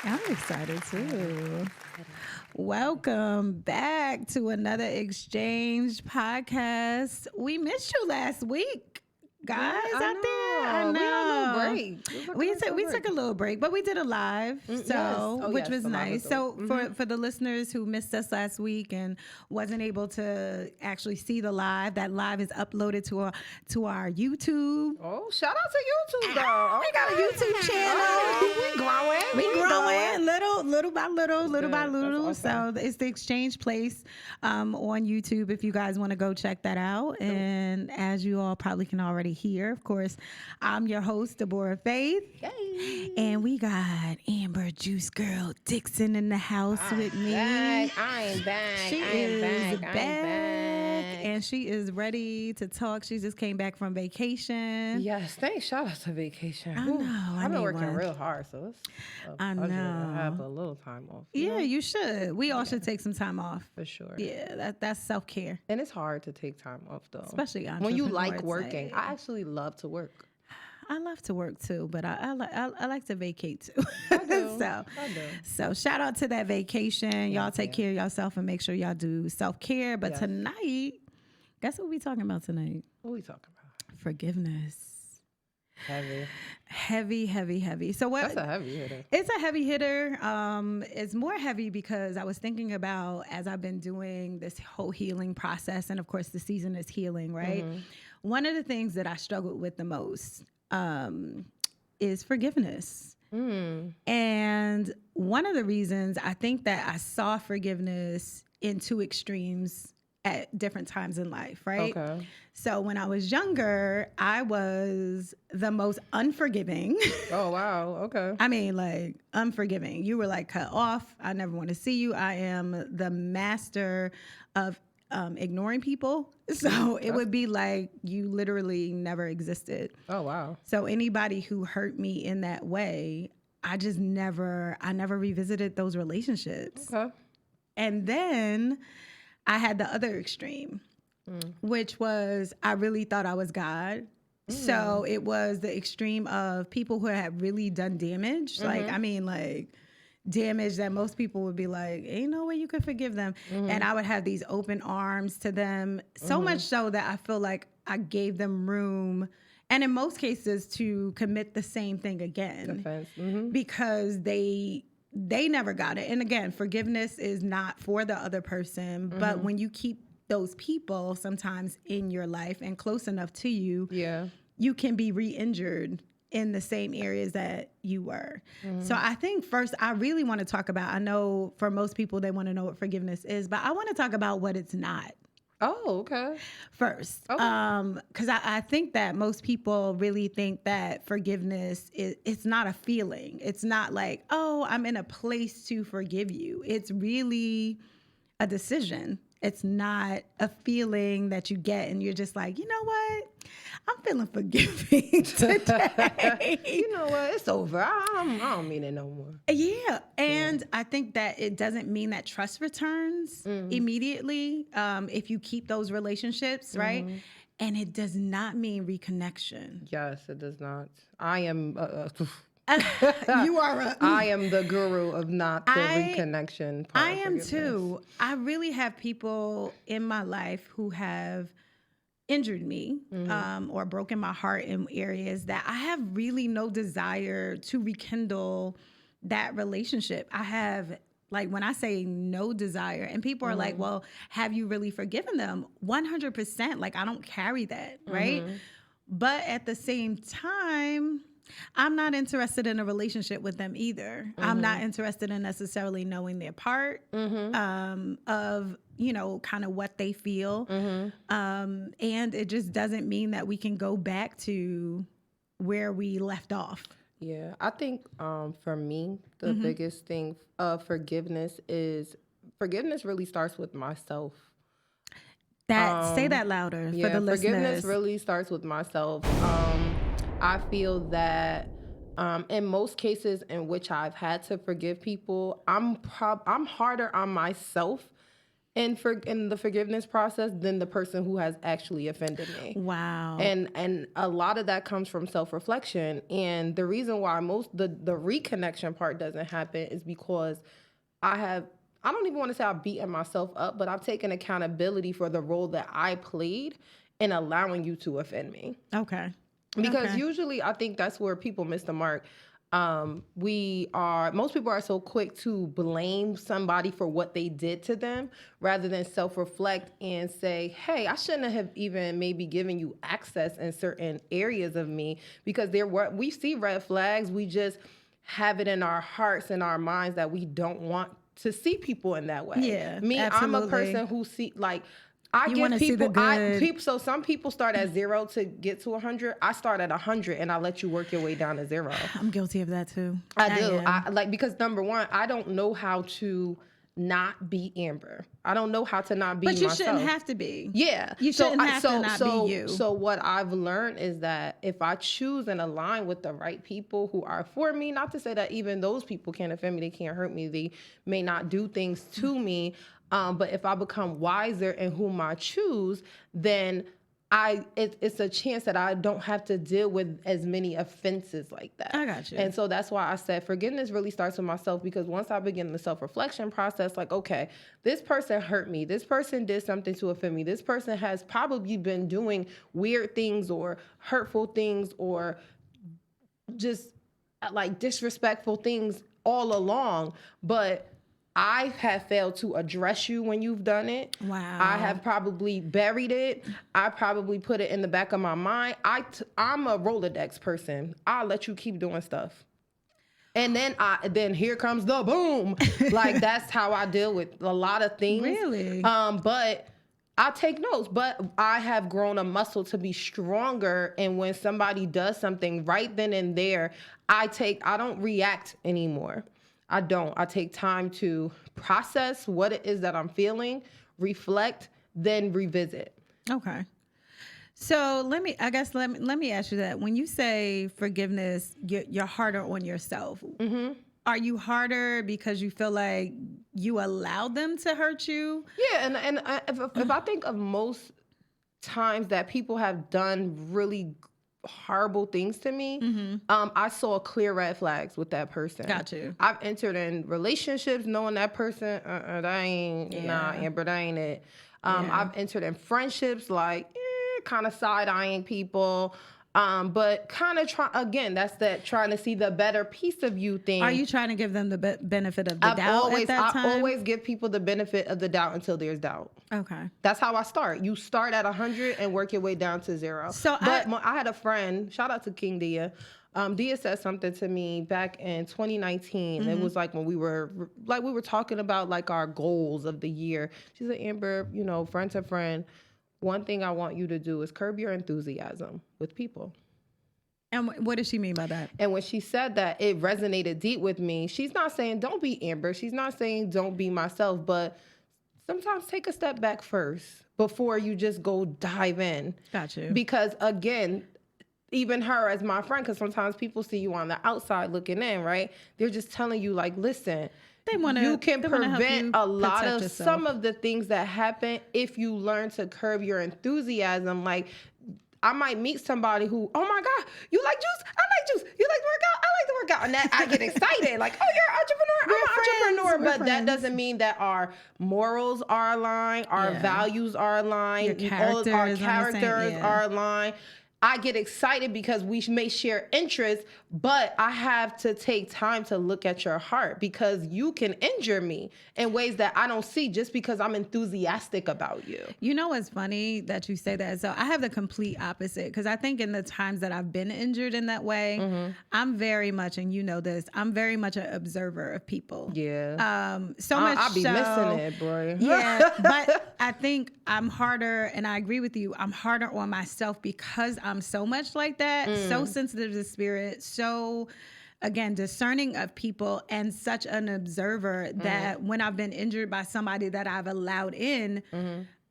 I'm excited too. Welcome back to another Exchange podcast. We missed you last week, guys, Yeah, I out there. I know. We had a little know. break. We took a We nice took little we break. took a little break, but we did a live, Yes. so Oh, which yes. was The live was nice. dope. So for the listeners who missed us last week and wasn't able to actually see the live, that live is uploaded to our YouTube. Oh, shout out to YouTube, though. We got a YouTube channel. Oh, we growing. We growing little by little, That's little by good. That's little. awesome. So it's the Exchange Place on YouTube if you guys want to go check that out. And as you all probably can already hear, of course, I'm your host, Deborah Faith. Yay. And we got Amber Juice Girl Dixon in the house with me. Back. I ain't back. She I is ain't back, back. I ain't back. and she is ready to talk. She just came back from vacation. Yes, thanks. Shout out to vacation. I Whew. know, I I've been need working one. real hard, so it's I pleasure know. to have a little time off. Yeah, you should. We all should take some time off. For sure. Yeah, that's self care. And it's hard to take time off, though. Especially when you like entrepreneurs, working. like- I actually love to work. I love to work too, but I like to vacate too. do. so I do. so shout out to that vacation. Y'all take care of yourself and make sure y'all do self care. But Yes. tonight, guess what we talking about tonight? What are we talking about? Forgiveness. Heavy. Heavy. So what? That's a heavy hitter. It's a heavy hitter. It's more heavy because I was thinking about as I've been doing this whole healing process, and of course the season is healing, right? One of the things that I struggled with the most is forgiveness. And one of the reasons I think that I saw forgiveness in two extremes at different times in life, right? Okay. So when I was younger, I was the most unforgiving. Oh, wow. Okay. I mean, like, unforgiving. You were like cut off. I never want to see you. I am the master of ignoring people. So it would be like you literally never existed. Oh, wow. So anybody who hurt me in that way, I never revisited those relationships. Okay. And then I had the other extreme, which was I really thought I was God. So it was the extreme of people who had really done damage. Like, I mean, like damage that most people would be like, ain't no way you could forgive them. And I would have these open arms to them, so much so that I feel like I gave them room. And in most cases to commit the same thing again Defense. because they never got it. And again, forgiveness is not for the other person, but when you keep those people sometimes in your life and close enough to you, Yeah. you can be re-injured in the same areas that you were. So I think first I really want to talk about, I know for most people they want to know what forgiveness is, but I want to talk about what it's not Oh, okay. first. Okay. Because I think that most people really think that forgiveness it's not a feeling. It's not like, oh, I'm in a place to forgive you. It's really a decision. It's not a feeling that you get and you're just like, you know what? I'm feeling forgiving today. You know what? It's over. I don't mean it no more. Yeah. And I think that it doesn't mean that trust returns immediately if you keep those relationships, right? And it does not mean reconnection. Yes, it does not. I am. You are a. I am the guru of not the reconnection part. I of am forgiveness. too. I really have people in my life who have injured me or broken my heart in areas that I have really no desire to rekindle that relationship. I have, like, when I say no desire, and people are like, well, have you really forgiven them? 100%. Like, I don't carry that, right? But at the same time, I'm not interested in a relationship with them either. I'm not interested in necessarily knowing their part of, you know, kind of what they feel. And it just doesn't mean that we can go back to where we left off. Yeah, I think for me, the biggest thing of forgiveness is forgiveness really starts with myself. Say that louder Yeah, for the listeners. forgiveness really starts with myself. I feel that in most cases in which I've had to forgive people, I'm harder on myself in the forgiveness process than the person who has actually offended me. Wow. And a lot of that comes from self-reflection. And the reason why the reconnection part doesn't happen is because I don't even want to say I've beaten myself up, but I've taken accountability for the role that I played in allowing you to offend me. Okay. Because usually I think that's where people miss the mark. Most people are so quick to blame somebody for what they did to them rather than self-reflect and say, hey, I shouldn't have even maybe given you access in certain areas of me, because we see red flags. We just have it in our hearts and our minds that we don't want to see people in that way. Yeah, Me, absolutely. I'm a person who You wanna see the good. So some people start at 0 to get to 100. I start at 100 and I let you work your way down to 0. I'm guilty of that too. I do. am. Because number one, I don't know how to not be Amber. I don't know how to not be But you myself. shouldn't have to be. Yeah. You shouldn't have to not be you. So what I've learned is that if I choose and align with the right people who are for me, not to say that even those people can't offend me, they can't hurt me, they may not do things to me, but if I become wiser in whom I choose, then it's a chance that I don't have to deal with as many offenses like that. I got you. And so that's why I said forgiveness really starts with myself, because once I begin the self-reflection process, like, okay, this person hurt me. This person did something to offend me. This person has probably been doing weird things or hurtful things or just like disrespectful things all along. But I have failed to address you when you've done it. Wow. I have probably buried it. I probably put it in the back of my mind. I'm a Rolodex person. I'll let you keep doing stuff. And then here comes the boom. Like, that's how I deal with a lot of things. Really? But I take notes, but I have grown a muscle to be stronger. And when somebody does something right then and there, I don't react anymore. I don't. I take time to process what it is that I'm feeling, reflect, then revisit. Okay. So let me ask you that. When you say forgiveness, you're harder on yourself. Mm-hmm. Are you harder because you feel like you allowed them to hurt you? Yeah, and if I think of most times that people have done really horrible things to me, I saw clear red flags with that person. Got you. I've entered in relationships knowing that person, that ain't, nah, Amber, that ain't it. I've entered in friendships like, kind of side-eyeing people. But kind of trying to see the better piece of you thing. Are you trying to give them the benefit of the doubt at that time? I always give people the benefit of the doubt until there's doubt. Okay. That's how I start. You start at 100 and work your way down to 0. I had a friend, shout out to King Dia. Dia said something to me back in 2019. It was like when we were talking about like our goals of the year. She said, Amber, friend to friend, one thing I want you to do is curb your enthusiasm with people. And what does she mean by that? And when she said that, it resonated deep with me. She's not saying don't be Amber. She's not saying don't be myself, but sometimes take a step back first before you just go dive in. Got you. Because again, even her as my friend, because sometimes people see you on the outside looking in, right? They're just telling you like, listen, you can prevent a lot of some of the things that happen if you learn to curb your enthusiasm. Like, I might meet somebody who, oh my God, you like juice? I like juice. You like to work out? I like to work out. And that I get excited. Like, oh, you're an entrepreneur? I'm an entrepreneur. But that doesn't mean that our morals are aligned, our values are aligned, all of our characters are aligned. I get excited because we may share interests, but I have to take time to look at your heart, because you can injure me in ways that I don't see just because I'm enthusiastic about you. You know what's funny that you say that? So I have the complete opposite, because I think in the times that I've been injured in that way, I'm very much, and you know this, I'm very much an observer of people. Yeah. I'll be missing it, bro. Yeah, but I think I'm harder, and I agree with you, I'm harder on myself because I'm so much like that, so sensitive to spirit, so, again, discerning of people, and such an observer that when I've been injured by somebody that I've allowed in,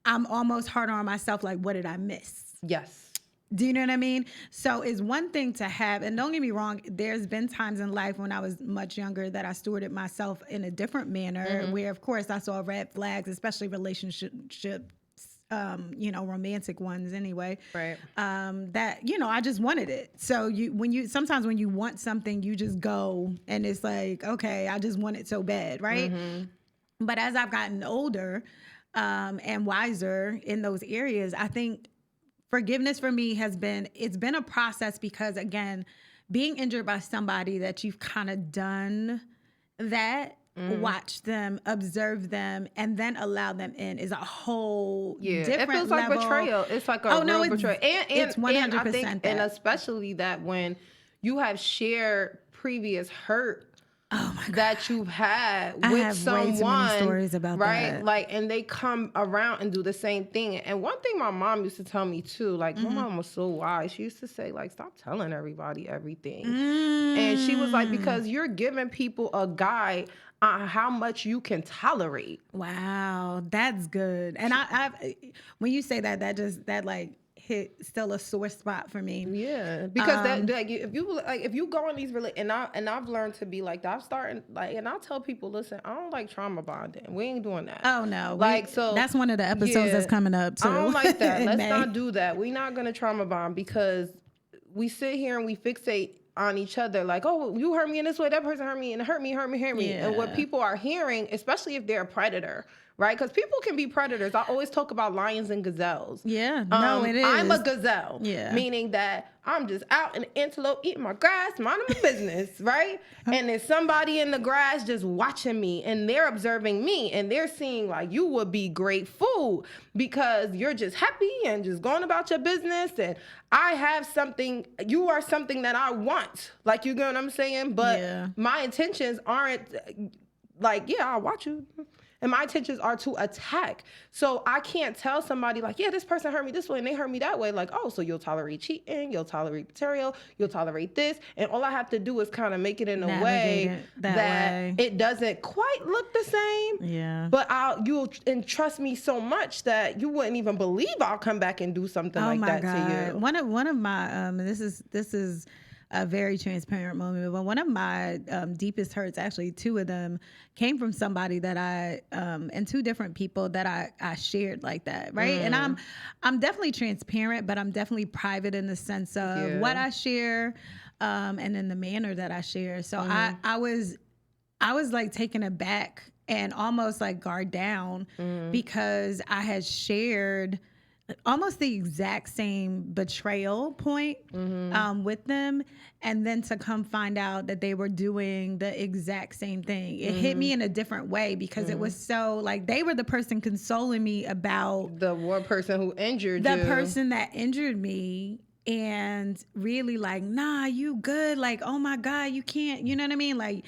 I'm almost harder on myself, like, what did I miss? Yes. Do you know what I mean? So it's one thing to have, and don't get me wrong, there's been times in life when I was much younger that I stewarded myself in a different manner where, of course, I saw red flags, especially relationships, romantic ones anyway. Right. That, I just wanted it. So sometimes when you want something, you just go and it's like, okay, I just want it so bad. Right. But as I've gotten older and wiser in those areas, I think forgiveness for me it's been a process because, again, being injured by somebody that you've kind of done that, watch them, observe them, and then allow them in is a whole different level. It feels like betrayal. It's like a real betrayal. And it's 100% and I think, and especially that when you have shared previous hurt that you've had with someone, way too many stories about right? That. Like, and they come around and do the same thing. And one thing my mom used to tell me too, like my mom was so wise. She used to say, like, stop telling everybody everything. And she was like, because you're giving people a guide on how much you can tolerate. Wow, that's good. And I when you say that like hit still a sore spot for me. Yeah, because if you go on these and I've learned to be like that. I've started and I'll tell people, listen, I don't like trauma bonding. We ain't doing that. Oh no, so that's one of the episodes that's coming up too. I don't like that. Let's not do that. We're not gonna trauma bond because we sit here and we fixate on each other like, oh, you hurt me in this way, that person hurt me, and hurt me. Yeah. And what people are hearing, especially if they're a predator, right? Because people can be predators. I always talk about lions and gazelles. Yeah, no, it is. I'm a gazelle. Yeah. Meaning that I'm just out in the antelope eating my grass, minding my business, right? And there's somebody in the grass just watching me, and they're observing me, and they're seeing like, you would be great food because you're just happy and just going about your business, and I have something, you are something that I want. Like, you get what I'm saying? But my intentions aren't like, I'll watch you. And my intentions are to attack. So I can't tell somebody like, this person hurt me this way and they hurt me that way. Like, oh, so you'll tolerate cheating, you'll tolerate betrayal, you'll tolerate this. And all I have to do is kind of make it in a way that it doesn't quite look the same. Yeah. But you'll entrust me so much that you wouldn't even believe I'll come back and do something like that to you. One of my, this is a very transparent moment, but one of my deepest hurts, actually 2 of them, came from somebody that and 2 different people that I shared like that, right? And I'm definitely transparent, but I'm definitely private in the sense of what I share, and in the manner that I share. So I was like taken aback and almost like guard down because I had shared almost the exact same betrayal point with them, and then to come find out that they were doing the exact same thing. It hit me in a different way because it was so like they were the person consoling me about the one person who injured the person that injured me, and really like, nah, you good, like, oh my God, you can't, you know what I mean, like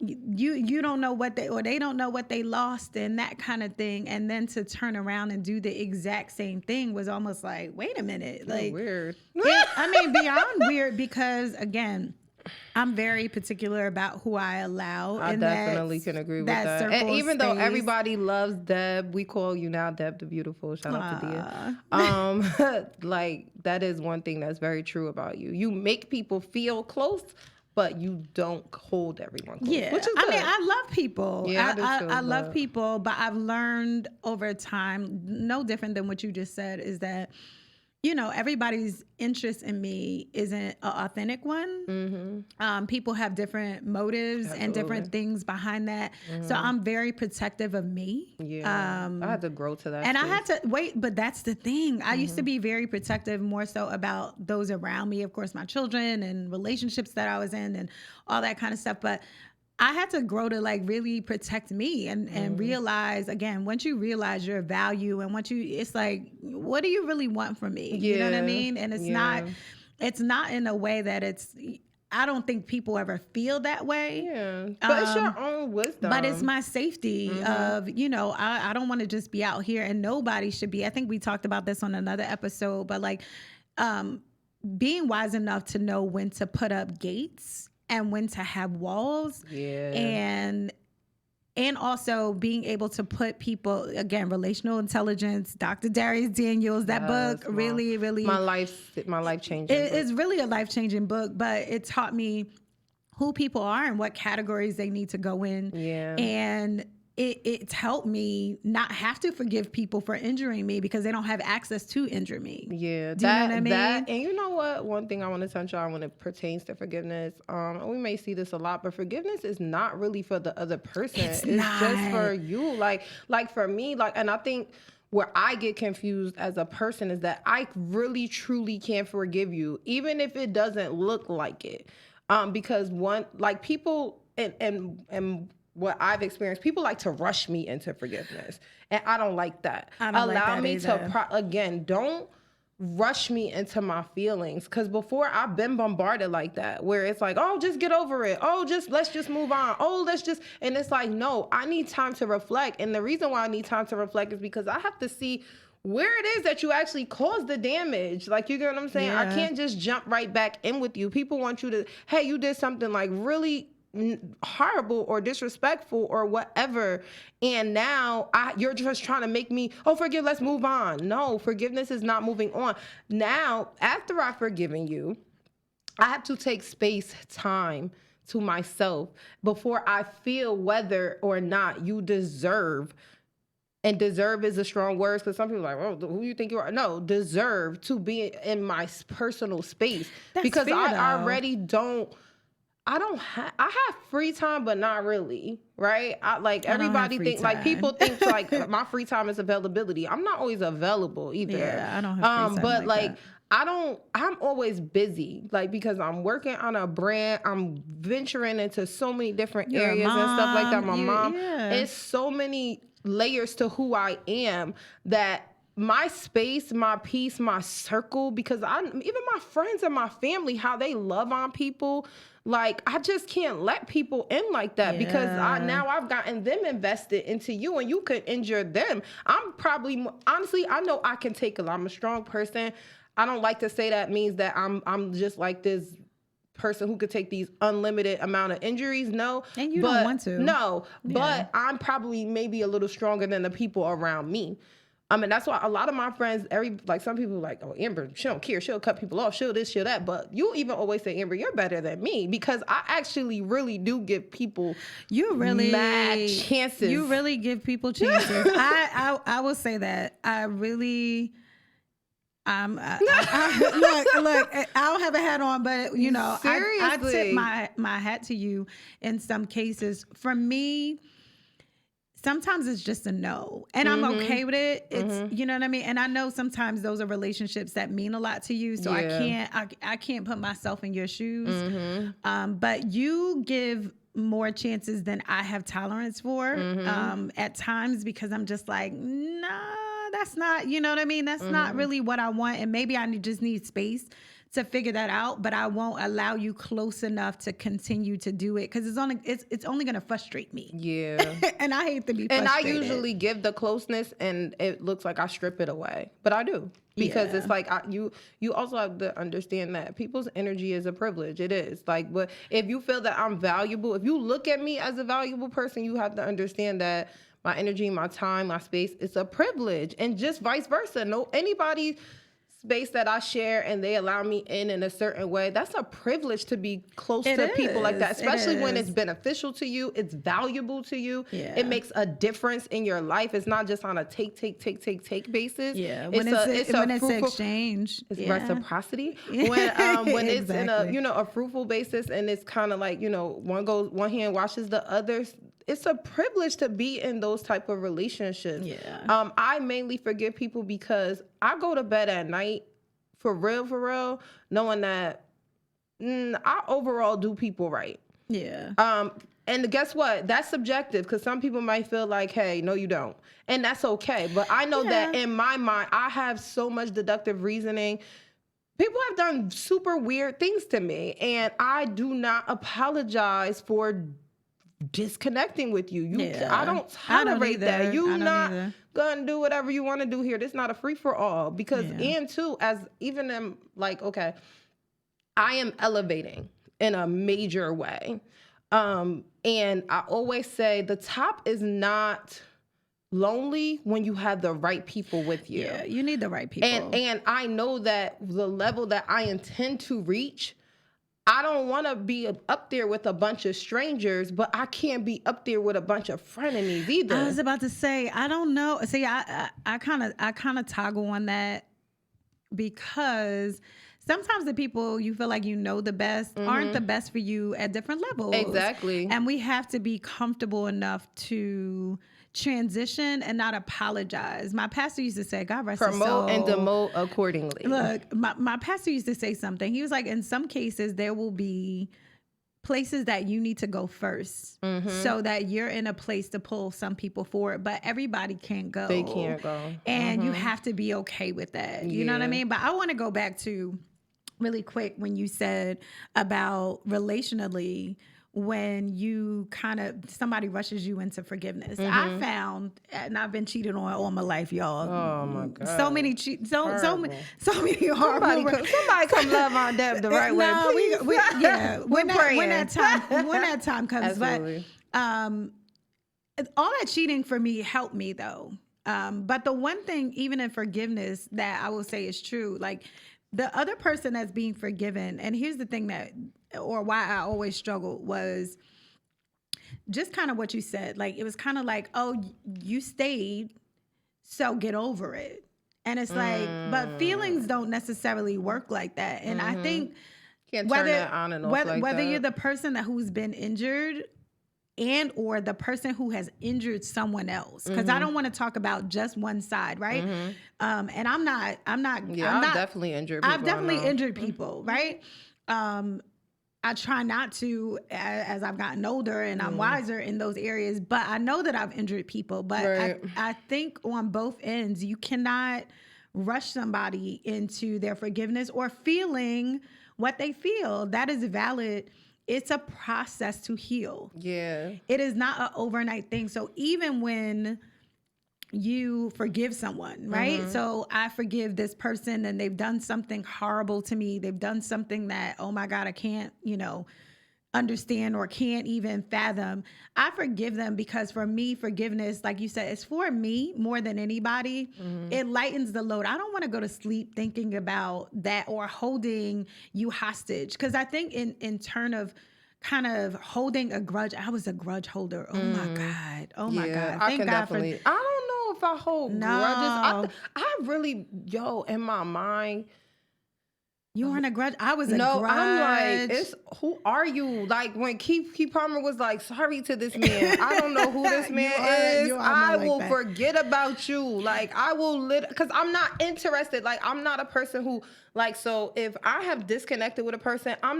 you don't know what they don't know what they lost and that kind of thing. And then to turn around and do the exact same thing was almost like, wait a minute, like weird. Beyond weird, because again, I'm very particular about who I allow. I definitely can agree with that. And even though everybody loves Deb, we call you now Deb the Beautiful. Shout out to Dia. Like, that is one thing that's very true about you. You make people feel close, but you don't hold everyone close. Yeah, which is good. I love people. Yeah, I do too, I love people, but I've learned over time, no different than what you just said, is that, everybody's interest in me isn't an authentic one. People have different motives and different things behind that. So I'm very protective of me. Yeah, I had to grow to that. And I had to wait, but that's the thing. I used to be very protective, more so about those around me, of course, my children and relationships that I was in and all that kind of stuff. But I had to grow to like really protect me and realize, again, once you realize your value and it's like, what do you really want from me? You know what I mean? And it's not in a way that I don't think people ever feel that way. Yeah. But it's your own wisdom. But it's my safety of, I don't want to just be out here, and nobody should be. I think we talked about this on another episode, but like being wise enough to know when to put up gates and when to have walls. Yeah. And and also being able to put people, again, relational intelligence, Dr. Darius Daniels, that book really my life changing. It's really a life changing book, but it taught me who people are and what categories they need to go in. Yeah. And it's helped me not have to forgive people for injuring me because they don't have access to injure me. Yeah. Do you know what I mean? And you know what? One thing I want to touch on when it pertains to forgiveness, we may see this a lot, but forgiveness is not really for the other person. It's just for you. Like for me, and I think where I get confused as a person is that I really, truly can't forgive you, even if it doesn't look like it. Because people and what I've experienced, people like to rush me into forgiveness. And I don't like that. Allow me to, don't rush me into my feelings. Because before I've been bombarded like that, where it's like, oh, just get over it. Oh, let's just move on. Oh, and it's like, no, I need time to reflect. And the reason why I need time to reflect is because I have to see where it is that you actually caused the damage. Like, you get what I'm saying? Yeah. I can't just jump right back in with you. People want you to, hey, you did something like really horrible or disrespectful or whatever, and now you're just trying to make me forgive, let's move on. No, forgiveness is not moving on. Now, after I've forgiven you, I have to take time to myself before I feel whether or not you deserve. And deserve is a strong word because some people are like, oh, who you think you are? No, deserve to be in my personal space. That's because I already don't. I have free time, but not really, right? Everybody think people think like my free time is availability. I'm not always available either. Yeah, I don't have free time but I'm always busy, because I'm working on a brand. I'm venturing into so many different areas and stuff like that. My mom, it's so many layers to who I am that my space, my peace, my circle, because even my friends and my family, how they love on people, I just can't let people in like that because now I've gotten them invested into you and you could injure them. Honestly, I know I can take a lot. I'm a strong person. I don't like to say that means that I'm just like this person who could take these unlimited amount of injuries. No. And you don't want to. No. Yeah. But I'm probably maybe a little stronger than the people around me. That's why a lot of my friends, some people are like, oh, Amber, she don't care. She'll cut people off. She'll this, she'll that. But you even always say, Amber, you're better than me because I actually really do give people mad chances. You really give people chances. I will say that. I really... look, I don't have a hat on, but I tip my hat to you in some cases. For me, sometimes it's just a no, and I'm okay with it. It's you know what I mean. And I know sometimes those are relationships that mean a lot to you, so I can't put myself in your shoes. But you give more chances than I have tolerance for at times because I'm just like, nah. That's not, you know what I mean? That's not really what I want. And maybe I just need space to figure that out, but I won't allow you close enough to continue to do it because it's only going to frustrate me. Yeah. And I hate to be frustrated. And I usually give the closeness and it looks like I strip it away, but I do. Because it's like you also have to understand that people's energy is a privilege. It is. But if you feel that I'm valuable, if you look at me as a valuable person, you have to understand that my energy, my time, my space, it's a privilege. And just vice versa. No, anybody space that I share and they allow me in a certain way, that's a privilege to be close to people like that, especially when it's beneficial to you, it's valuable to you. Yeah. It makes a difference in your life. It's not just on a take basis. Yeah, when it's an exchange. It's reciprocity. When it's in a fruitful basis and it's kind of like, one hand washes the other. It's a privilege to be in those type of relationships. Yeah. I mainly forgive people because I go to bed at night for real, knowing that I overall do people right. Yeah. And guess what? That's subjective because some people might feel like, hey, no, you don't. And that's okay. But I know that in my mind, I have so much deductive reasoning. People have done super weird things to me, and I do not apologize for disconnecting with you. I don't tolerate that. You not gonna do whatever you want to do here. This is not a free for all because and too, as even them I am elevating in a major way. And I always say the top is not lonely when you have the right people with you. Yeah, you need the right people. And I know that the level that I intend to reach, I don't want to be up there with a bunch of strangers, but I can't be up there with a bunch of frenemies either. I was about to say, I don't know. See, I kind of toggle on that, because sometimes the people you feel like you know the best aren't the best for you at different levels. Exactly. And we have to be comfortable enough to transition and not apologize. My pastor used to say, God rest his soul. Promote and demote accordingly. Look, my pastor used to say something. He was like, in some cases, there will be places that you need to go first, so that you're in a place to pull some people forward, but everybody can't go. They can't go. And you have to be okay with that. You know what I mean? But I want to go back to really quick when you said about relationally, when you somebody rushes you into forgiveness. I found, and I've been cheated on all my life, y'all. Oh my God. So many so many horrible. Somebody come love on Deb the right way. Please. When that time comes. Absolutely. But all that cheating for me helped me though. But the one thing, even in forgiveness, that I will say is true, like the other person that's being forgiven, and here's the thing or why I always struggled, was just kind of what you said. Like, it was kind of like, oh, you stayed, so get over it. And it's like, but feelings don't necessarily work like that. And I think can't turn that on and off whether you're the person who's been injured and or the person who has injured someone else, because I don't want to talk about just one side, right? And I'm not. I've definitely injured people. I've definitely injured people, right? I try not to as I've gotten older and I'm wiser in those areas, but I know that I've injured people. But I think on both ends, you cannot rush somebody into their forgiveness or feeling what they feel. That is valid. It's a process to heal. Yeah. It is not an overnight thing. So even when you forgive someone, right? So I forgive this person and they've done something horrible to me. They've done something that, oh my God, I can't, understand or can't even fathom. I forgive them because for me, forgiveness, like you said, it's for me more than anybody. It lightens the load. I don't want to go to sleep thinking about that or holding you hostage. Because I think in turn of kind of holding a grudge, I was a grudge holder. Oh my God. Oh my God. Thank God for. I don't know if I hold grudges. I really, in my mind. You weren't a grudge. I was a grudge. I'm like, who are you? Like when Keith Palmer was like, sorry to this man. I don't know who this man is. I will forget about you. Like I will because I'm not interested. Like I'm not a person who so if I have disconnected with a person, I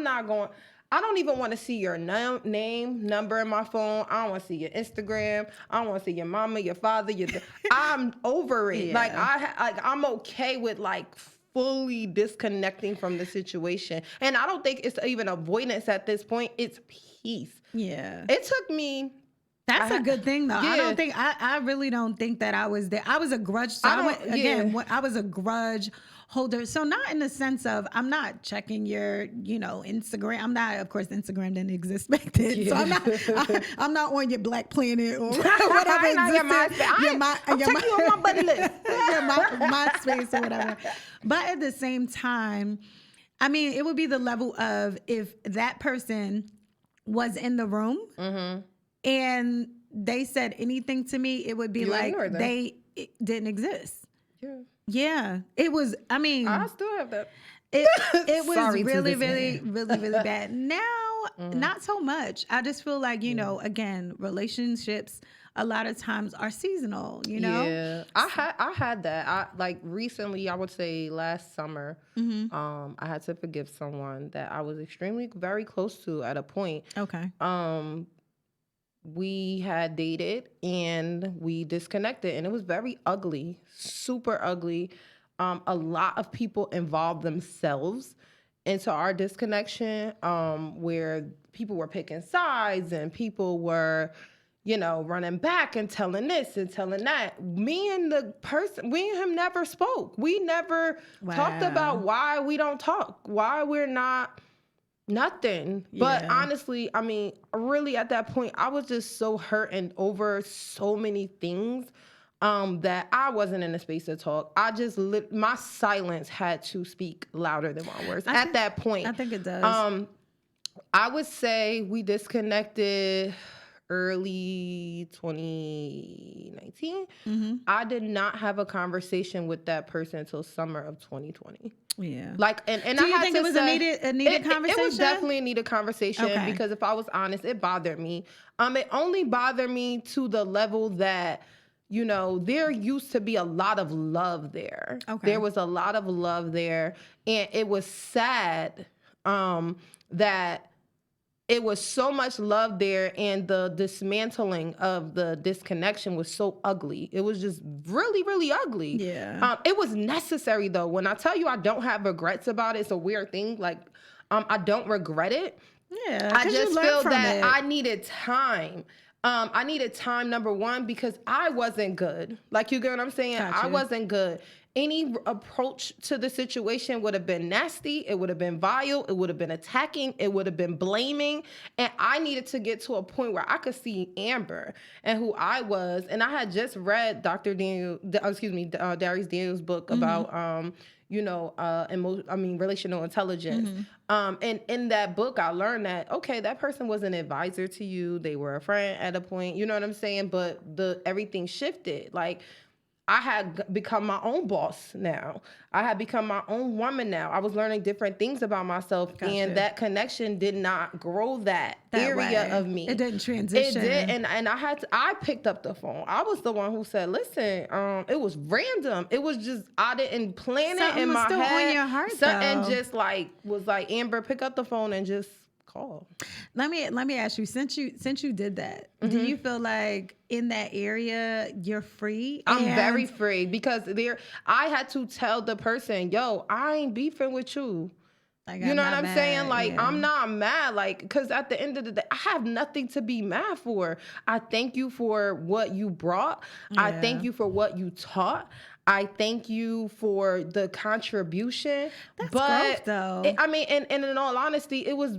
don't even want to see your name, number in my phone. I don't want to see your Instagram. I don't want to see your mama, your father. I'm over it. Yeah. I'm okay with fully disconnecting from the situation. And I don't think it's even avoidance at this point. It's peace. Yeah. It took me. That's a good thing though. Yeah. I really don't think that I was there. I was a grudge. So I was a grudge holder. So not in the sense of, I'm not checking your, Instagram. I'm not, of course, Instagram didn't exist back then. Yeah. So I'm not on your Black Planet or whatever. I'm checking you on my buddy list. MySpace or whatever. But at the same time, I mean, it would be the level of if that person was in the room and they said anything to me, it would be it didn't exist. Yeah. Yeah. It was, I mean. I still have that. It was really, really, really, really bad. Now, not so much. I just feel like, again, relationships a lot of times are seasonal, Yeah. I had that. Recently, I would say last summer, I had to forgive someone that I was extremely very close to at a point. Okay. We had dated and we disconnected and it was very ugly, super ugly. A lot of people involved themselves into our disconnection, where people were picking sides and people were, running back and telling this and telling that. Me and him never spoke. We never talked about why we don't talk, why we're not Nothing. But honestly, I mean, really at that point, I was just so hurt and over so many things that I wasn't in a space to talk. I just my silence had to speak louder than my words at that point. I think it does. I would say we disconnected early 2019. Mm-hmm. I did not have a conversation with that person until summer of 2020. Yeah. Like, and do you think it was a needed conversation? It was definitely a needed conversation because if I was honest, it bothered me. It only bothered me to the level that, you know, there used to be a lot of love there. Okay. There was a lot of love there. And it was sad that it was so much love there, and the dismantling of the disconnection was so ugly. It was just really, really ugly. Yeah. It was necessary, though. When I tell you I don't have regrets about it, it's a weird thing. Like, I don't regret it. Yeah. I just feel that I needed time. I needed time, number one, because I wasn't good. Like, you get what I'm saying? I wasn't good. Any approach to the situation would have been nasty. It would have been vile. It would have been attacking. It would have been blaming. And I needed to get to a point where I could see Amber and who I was. And I had just read Darius Daniels' book about, relational intelligence. Mm-hmm. And in that book, I learned that, okay, that person was an advisor to you. They were a friend at a point. You know what I'm saying? But everything shifted. Like, I had become my own boss now. I had become my own woman now. I was learning different things about myself, and that connection did not grow that area of me. It didn't transition. It did, and I picked up the phone. I was the one who said, "Listen, it was random. It was just I didn't plan it in my head. On your heart, something just was like Amber, pick up the phone and just call." Let me ask you, since you did that, do you feel like in that area you're free? I'm very free because I had to tell the person, yo, I ain't beefing with you. Like, you know what I'm saying? Like, I'm not mad. Like, because at the end of the day, I have nothing to be mad for. I thank you for what you brought. I thank you for what you taught. I thank you for the contribution. That's growth, though. And in all honesty, it was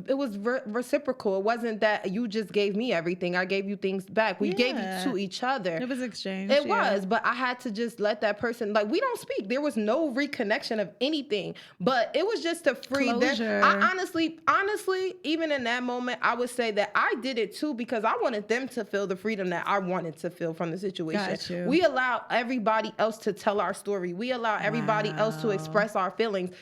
reciprocal. It wasn't that you just gave me everything. I gave you things back. We gave it to each other. It was exchange. It was, but I had to just let that person, like, we don't speak. There was no reconnection of anything, but it was just a free closure. I honestly, even in that moment, I would say that I did it too because I wanted them to feel the freedom that I wanted to feel from the situation. Got you. We allow everybody else to tell our story. We allow everybody else to express our feelings.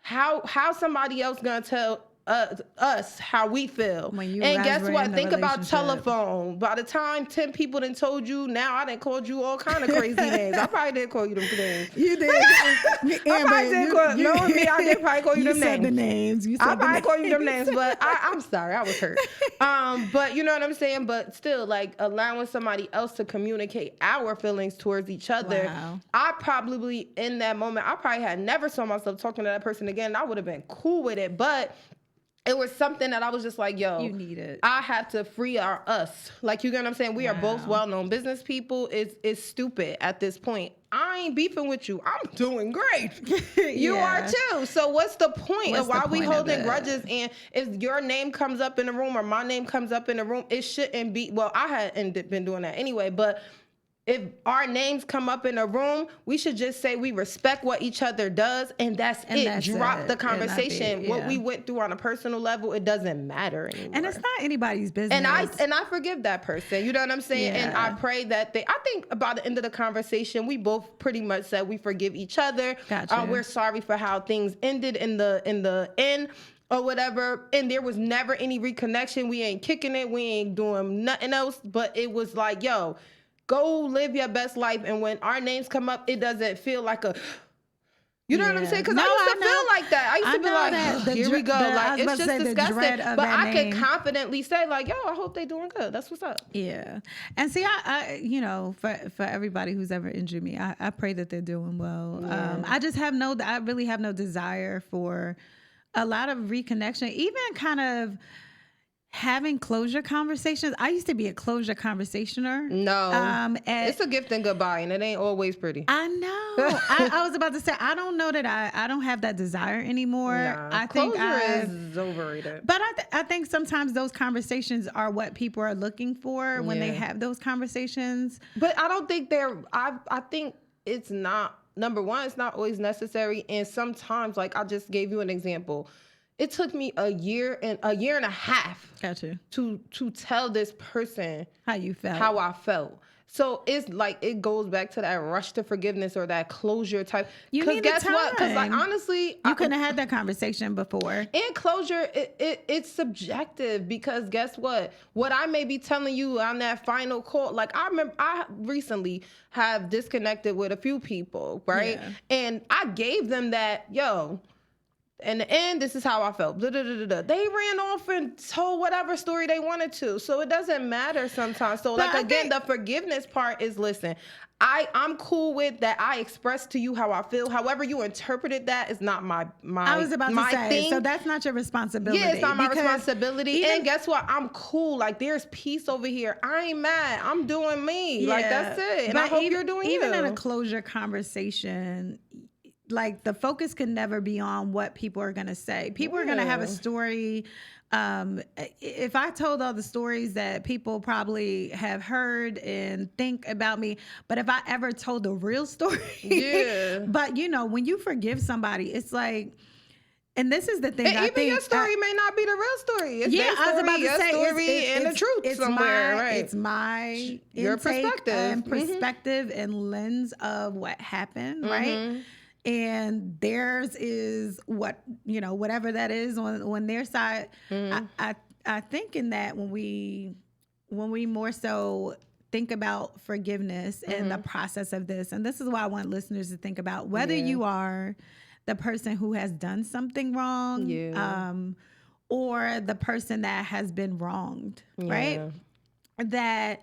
How somebody else gonna tell us how we feel? And guess what? Think about telephone. By the time 10 people done told you, now I done called you all kind of crazy names. I probably didn't call you them names. You did. I probably did call knowing me. I did probably call you them names. You said the names. I probably call you them names, but I'm sorry, I was hurt. But you know what I'm saying. But still, like, allowing somebody else to communicate our feelings towards each other. Wow. I probably in that moment, I probably had never saw myself talking to that person again. I would have been cool with it, but it was something that I was just like, yo, you need it. I have to free us. Like, you get what I'm saying? We are both well-known business people. It's stupid at this point. I ain't beefing with you. I'm doing great. You are too. So what's the point of why we holding grudges? And if your name comes up in the room or my name comes up in the room, it shouldn't be. Well, I hadn't been doing that anyway, but if our names come up in a room, we should just say we respect what each other does, and that's it. Drop the conversation. What we went through on a personal level, it doesn't matter anymore. And it's not anybody's business. And I forgive that person. You know what I'm saying? Yeah. And I pray that I think about the end of the conversation, we both pretty much said we forgive each other. Gotcha. We're sorry for how things ended in the end. Or whatever, and there was never any reconnection. We ain't kicking it. We ain't doing nothing else. But it was like, yo, go live your best life. And when our names come up, it doesn't feel like you know what I'm saying? Because I used to feel like that. I used to be like, here we go. Like, it's just disgusting. But I could confidently say, like, yo, I hope they doing good. That's what's up. Yeah. And see, I for everybody who's ever injured me, I pray that they're doing well. Yeah. I really have no desire for a lot of reconnection, even kind of having closure conversations. I used to be a closure conversationer. No, it's a gift and goodbye, and it ain't always pretty. I know. I was about to say, I don't know that I don't have that desire anymore. Nah, I think closure is overrated. But I think sometimes those conversations are what people are looking for when they have those conversations. But I don't think I think it's not, number one, it's not always necessary. And sometimes, like I just gave you an example. It took me a year and a half to tell this person how I felt. So it's like it goes back to that rush to forgiveness or that closure type. Because guess what? Because like honestly, you couldn't have had that conversation before. And closure, it's subjective because guess what? What I may be telling you on that final call, like I remember I recently have disconnected with a few people, right? Yeah. And I gave them that, in the end, this is how I felt. Blah, blah, blah, blah. They ran off and told whatever story they wanted to. So it doesn't matter sometimes. So like again, the forgiveness part is, listen, I'm cool with that. I expressed to you how I feel. However you interpreted that is not my I was about to say, thing. So that's not your responsibility. Yeah, it's not my responsibility. And guess what? I'm cool. Like there's peace over here. I ain't mad. I'm doing me. Yeah. Like that's it. And I hope you're doing you. Even in a closure conversation, like the focus can never be on what people are going to say. People are going to have a story. If I told all the stories that people probably have heard and think about me, but if I ever told the real story, but when you forgive somebody, it's like, and this is the thing. And even your story may not be the real story. It's their story, I was about to say, story and the truth it's somewhere, right? It's my your perspective and lens of what happened, right? And theirs is whatever that is on their side. I think in that when we more so think about forgiveness and the process of this, and this is why I want listeners to think about whether you are the person who has done something wrong, or the person that has been wronged, right? That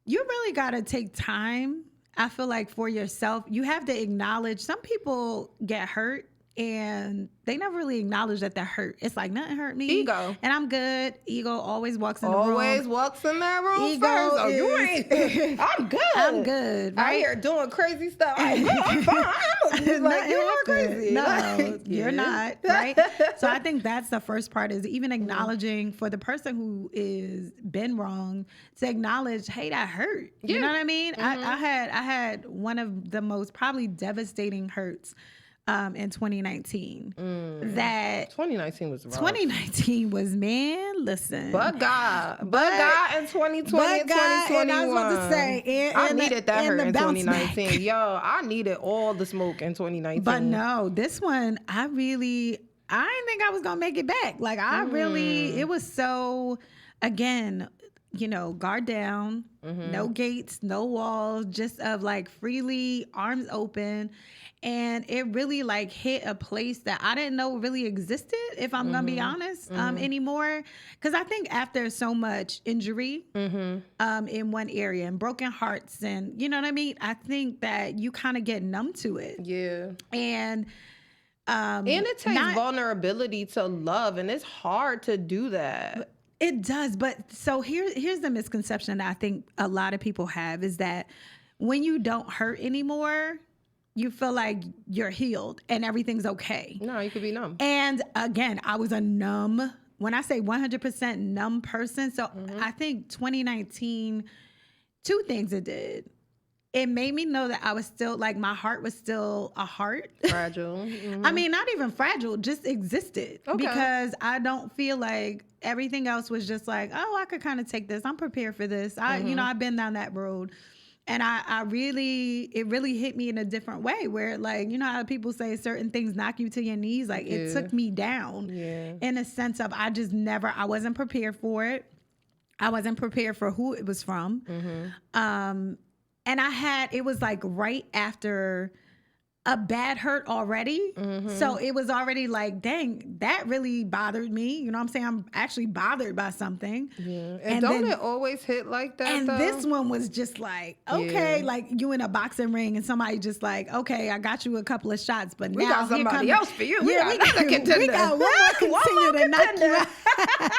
you really got to take time. I feel like for yourself, you have to acknowledge some people get hurt and they never really acknowledge that they're hurt. It's like nothing hurt me. Ego. And I'm good. Ego always walks in the room. Always walks in that room Ego first. Oh, you ain't. I'm good. I'm good. Right? I hear doing crazy stuff. I'm fine. Like, you are crazy. No, you're not. Right? So I think that's the first part, is even acknowledging for the person who is been wrong to acknowledge, hey, that hurt. You know what I mean? I had one of the most probably devastating hurts in 2019. That 2019 was rough. 2019 was, man, listen. But God in 2020 and 2021. And I was about to say, I needed that hurt in 2019. Yo, I needed all the smoke in 2019. But no, this one, I didn't think I was going to make it back. Like it was so, again, guard down, no gates, no walls, just of like freely, arms open. And it really like hit a place that I didn't know really existed, if I'm going to be honest, anymore. Because I think after so much injury in one area and broken hearts and, you know what I mean? I think that you kind of get numb to it. Yeah. And it takes vulnerability to love, and it's hard to do that. It does. But so here's the misconception that I think a lot of people have, is that when you don't hurt anymore, you feel like you're healed and everything's okay. No, you could be numb. And again, I was a numb, when I say 100% numb person. So I think 2019, two things it did. It made me know that I was still, like, my heart was still a heart. Fragile. I mean, not even fragile, just existed. Okay. Because I don't feel like everything else was just like, oh, I could kind of take this. I'm prepared for this. I've been down that road. And it really hit me in a different way, where, like, you know how people say certain things knock you to your knees? Like, it took me down in a sense of I wasn't prepared for it. I wasn't prepared for who it was from. And it was like right after a bad hurt already. So it was already like, dang, that really bothered me. You know what I'm saying? I'm actually bothered by something. Yeah. And don't then, it always hit like that? And though? This one was just like, okay, like you in a boxing ring and somebody just like, okay, I got you a couple of shots, but we now got somebody else for you. We got another contender. We got one more contender to knock you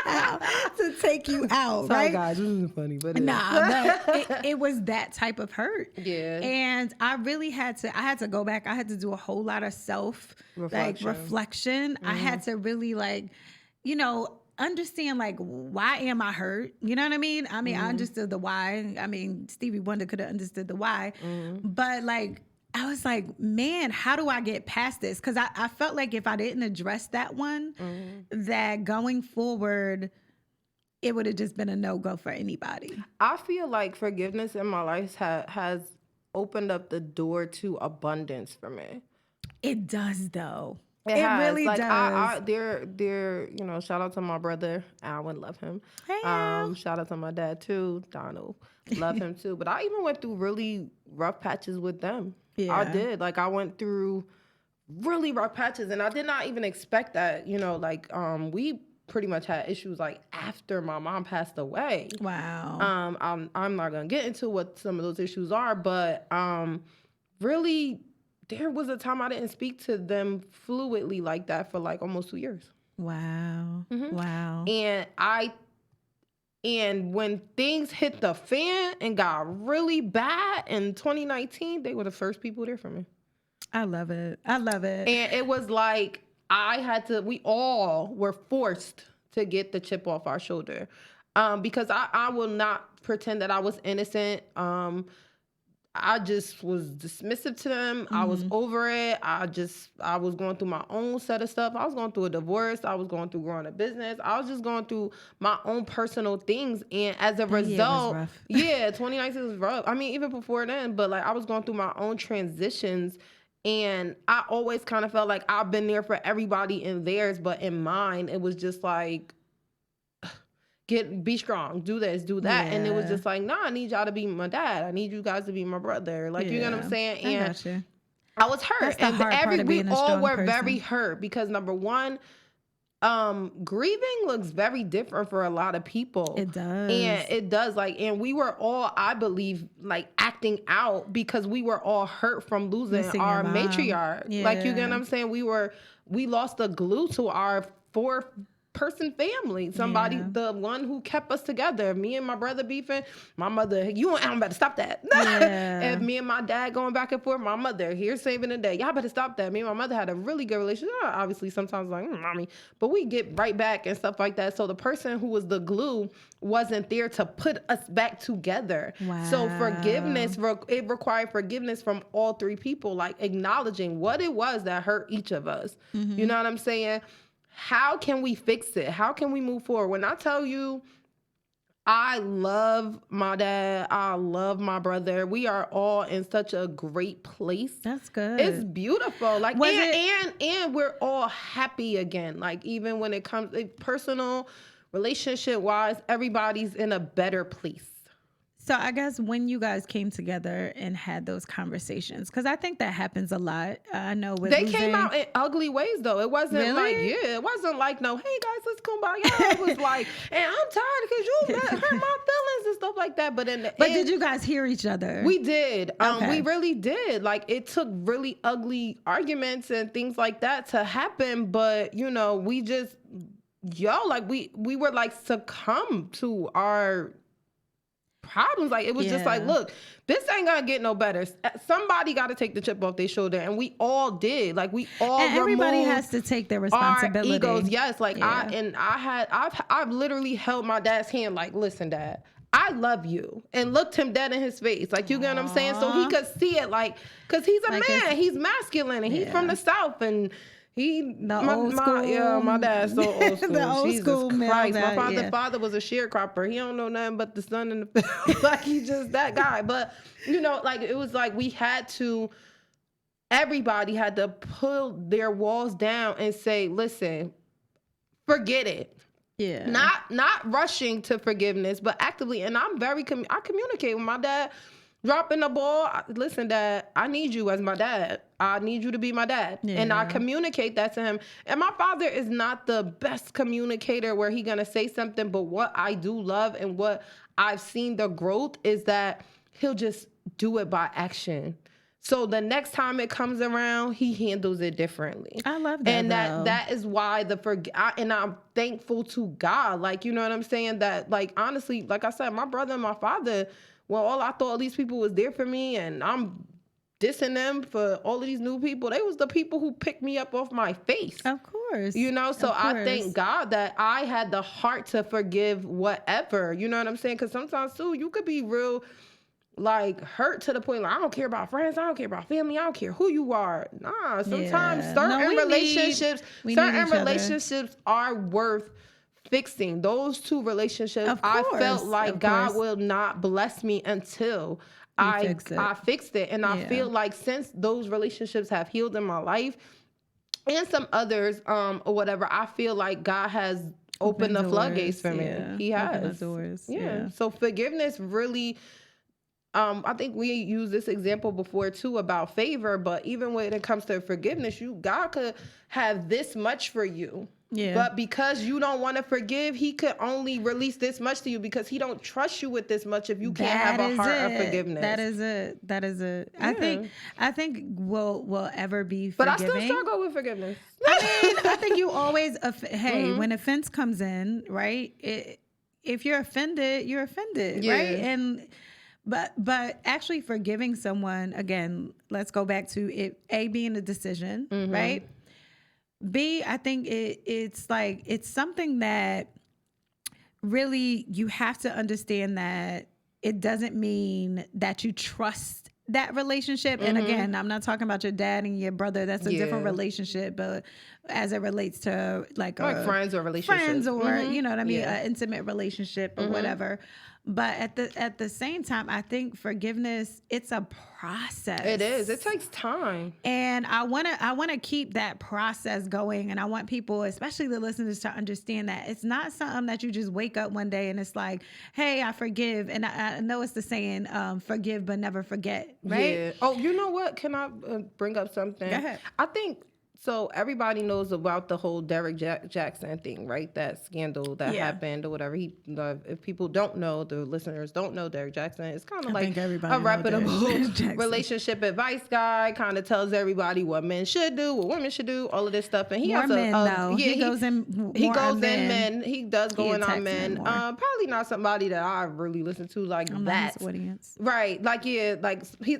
out, to take you out. Sorry, right? guys, this isn't funny, but but it was that type of hurt. Yeah. And I really had to go back. I had to do a whole lot of reflection. I had to really understand why am I hurt? You know what I mean? I mean, I understood the why. I mean, Stevie Wonder could have understood the why, but I was like, man, how do I get past this? Because I felt like if I didn't address that one, that going forward, it would have just been a no-go for anybody. I feel like forgiveness in my life has opened up the door to abundance for me. It does, though. It really does. They're shout out to my brother, Alan, love him. Hey, Al. Shout out to my dad too, Donald, love him too. But I even went through really rough patches with them. Yeah. I did. I went through really rough patches, and I did not even expect that. We pretty much had issues after my mom passed away. Wow. I'm not gonna get into what some of those issues are, but really, there was a time I didn't speak to them fluidly like that for almost 2 years. Wow. Wow. And when things hit the fan and got really bad in 2019, they were the first people there for me. I love it. And it was we all were forced to get the chip off our shoulder. Because I will not pretend that I was innocent. I just was dismissive to them. I was over it. I was going through my own set of stuff. I was going through a divorce. I was going through growing a business. I was just going through my own personal things. And as a result, 2019 was rough. I mean, even before then, but I was going through my own transitions. And I always kind of felt like I've been there for everybody in theirs, but in mine, it was just be strong, do this, do that. Yeah. And it was just nah, I need y'all to be my dad. I need you guys to be my brother. You know what I'm saying? And I got you. I was hurt. And we all were very hurt because number one, grieving looks very different for a lot of people. It does. And it does. And we were all, I believe, acting out because we were all hurt from losing our matriarch. Yeah. You get what I'm saying? We lost the glue to our 4-person family. Somebody, the one who kept us together. Me and my brother beefing. My mother, I'm about to stop that. Yeah. And me and my dad going back and forth. My mother, here saving the day. Y'all better stop that. Me and my mother had a really good relationship. Obviously, sometimes mommy. But we get right back and stuff like that. So the person who was the glue wasn't there to put us back together. Wow. So forgiveness, it required forgiveness from all 3 people. Acknowledging what it was that hurt each of us. You know what I'm saying? How can we fix it? How can we move forward? When I tell you, I love my dad. I love my brother. We are all in such a great place. That's good. It's beautiful. And we're all happy again. Even when it comes personal, relationship wise, everybody's in a better place. So I guess when you guys came together and had those conversations, because I think that happens a lot. I know came out in ugly ways though. It wasn't it wasn't no, hey guys, let's kumbaya. It was and I'm tired because you hurt my feelings and stuff like that. But did you guys hear each other? We did. Okay. We really did. It took really ugly arguments and things like that to happen. But we just we were succumb to our problems. It was just look, this ain't gonna get no better. Somebody got to take the chip off their shoulder, and we all did. We all and everybody has to take their responsibility. Our egos, yes. I've literally held my dad's hand. Listen, Dad, I love you, and looked him dead in his face. You get what I'm saying? So he could see it. Because he's a man. He's masculine, and he's from the South, and. My dad's so old school. The old Jesus school Christ. My father was a sharecropper. He don't know nothing but the sun and the field. He's just that guy. But it was we had to. Everybody had to pull their walls down and say, "Listen, forget it." Yeah. Not rushing to forgiveness, but actively. And I'm I communicate with my dad dropping the ball. Listen, Dad, I need you as my dad. I need you to be my dad. Yeah. And I communicate that to him. And my father is not the best communicator where he gonna say something, but what I do love and what I've seen the growth is that he'll just do it by action. So the next time it comes around, he handles it differently. I love that. And that is why and I'm thankful to God. Like, you know what I'm saying? That, like, honestly, like I said, my brother and my father, well, all I thought these people was there for me, and I'm dissing them for all of these new people. They was the people who picked me up off my face. Of course. You know, so I thank God that I had the heart to forgive whatever. You know what I'm saying? Because sometimes, too, you could be real, like, hurt to the point, like, I don't care about friends, I don't care about family, I don't care who you are. Nah, sometimes certain relationships are worth fixing. Those two relationships, I felt like God will not bless me until I fixed it. And I feel like since those relationships have healed in my life and some others or whatever, I feel like God has opened the floodgates for me. He has. Opened the doors. Yeah. So forgiveness really, I think we used this example before too about favor, but even when it comes to forgiveness, God could have this much for you. Yeah. But because you don't want to forgive, he could only release this much to you because he don't trust you with this much if you can't have a heart of forgiveness. That is it. Yeah. I think we'll ever be forgiving. But I still struggle with forgiveness. I think you always, when offense comes in, right? If you're offended, you're offended, right? And but actually forgiving someone, again, let's go back to it, A, being a decision, right? B, I think it's like, it's something that really you have to understand that it doesn't mean that you trust that relationship. And again, I'm not talking about your dad and your brother. That's a different relationship, but as it relates to like friends or relationships. Friends or, you know what I mean, an intimate relationship or whatever. But at the same time, I think forgiveness, it's a process. It is. It takes time. And I wanna keep that process going. And I want people, especially the listeners, to understand that it's not something that you just wake up one day and it's like, hey, I forgive. And I know it's the saying, forgive but never forget, right? Yeah. Oh, you know what? Can I bring up something? Go ahead. I think, so everybody knows about the whole Derek Jackson thing, right? That scandal that happened or whatever. If people don't know, the listeners don't know Derek Jackson, it's kind of like a reputable relationship advice guy, kind of tells everybody what men should do, what women should do, all of this stuff. And he does go in on men. Probably not somebody that I really listen to like that. Audience. Right. Like,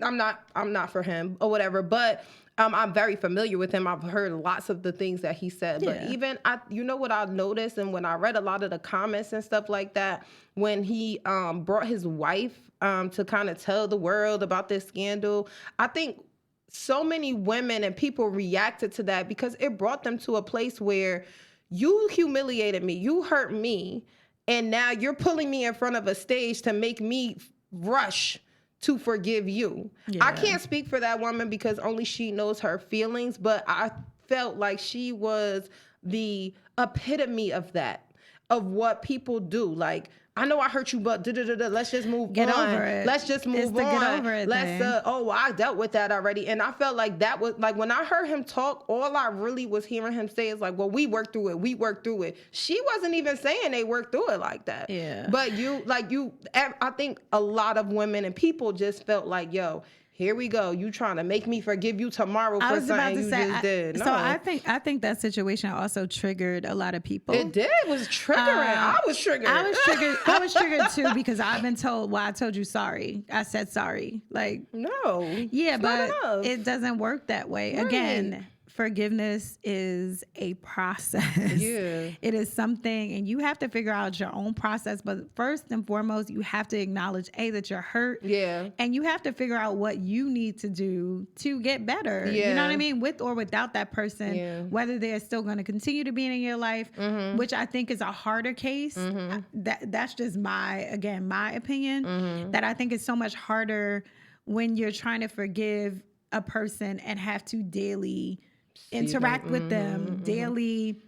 I'm not for him or whatever, but I'm very familiar with him. I've heard lots of the things that he said. But even, you know what I noticed, and when I read a lot of the comments and stuff like that, when he brought his wife to kind of tell the world about this scandal, I think so many women and people reacted to that because it brought them to a place where you humiliated me, you hurt me, and now you're pulling me in front of a stage to make me rush to forgive you. I can't speak for that woman because only she knows her feelings, but I felt like she was the epitome of that, of what people do. Like, I know I hurt you, but let's just move on. Get over it. Let's just move on. Get over it. I dealt with that already. And I felt like that was, like, when I heard him talk, all I really was hearing him say is like, well, we worked through it. She wasn't even saying they worked through it like that. Yeah. But I think a lot of women and people just felt like, yo, here we go. You trying to make me forgive you tomorrow for something you just did. No. So I think that situation also triggered a lot of people. It did. It was triggering. I was triggered. I was triggered too because I've been told, well, I told you sorry. I said sorry. Like, no. Yeah, but it doesn't work that way. Right. Again, forgiveness is a process. Yeah. It is something, and you have to figure out your own process. But first and foremost, you have to acknowledge, that you're hurt. Yeah. And you have to figure out what you need to do to get better. Yeah. You know what I mean? With or without that person, whether they're still going to continue to be in your life, which I think is a harder case. That's just my opinion, that I think is so much harder when you're trying to forgive a person and have to daily interact with them, daily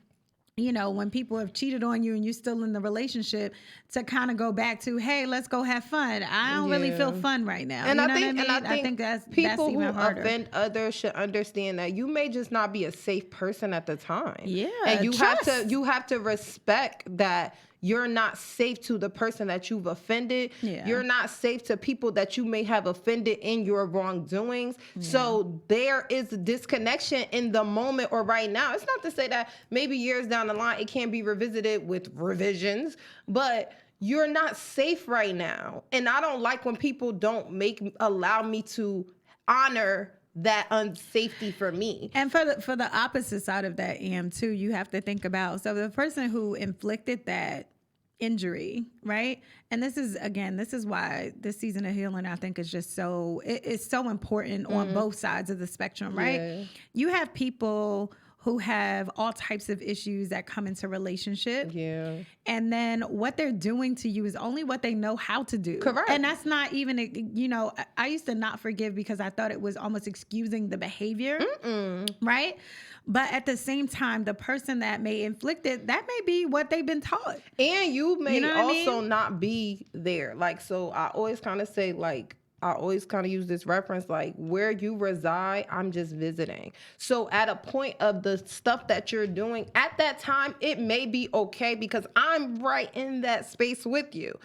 you know, when people have cheated on you and you're still in the relationship, to kind of go back to, hey, let's go have fun. I don't really feel fun right now. And you I know think, what I mean? and I think that's people even who harder. offend others should understand that you may just not be a safe person at the time. Yeah, and you have to respect that you're not safe to the person that you've offended. Yeah. You're not safe to people that you may have offended in your wrongdoings. Yeah. So there is a disconnection in the moment or right now. It's not to say that maybe years down the line it can be revisited with revisions, but you're not safe right now. And I don't like when people don't allow me to honor that unsafety for me. And for the opposite side of that, too, you have to think about, so the person who inflicted that injury, right? And this is why this season of healing, I think, is just it's so important on both sides of the spectrum, right? Yeah. You have people who have all types of issues that come into relationship. Yeah. And then what they're doing to you is only what they know how to do. Correct. And that's not even, you know, I used to not forgive because I thought it was almost excusing the behavior. Right? But at the same time, the person that may inflict it, that may be what they've been taught. And you may also not be there. Like, so I always kind of say, like, I always kind of use this reference, like, where you reside, I'm just visiting. So at a point of the stuff that you're doing at that time, it may be okay because I'm right in that space with you.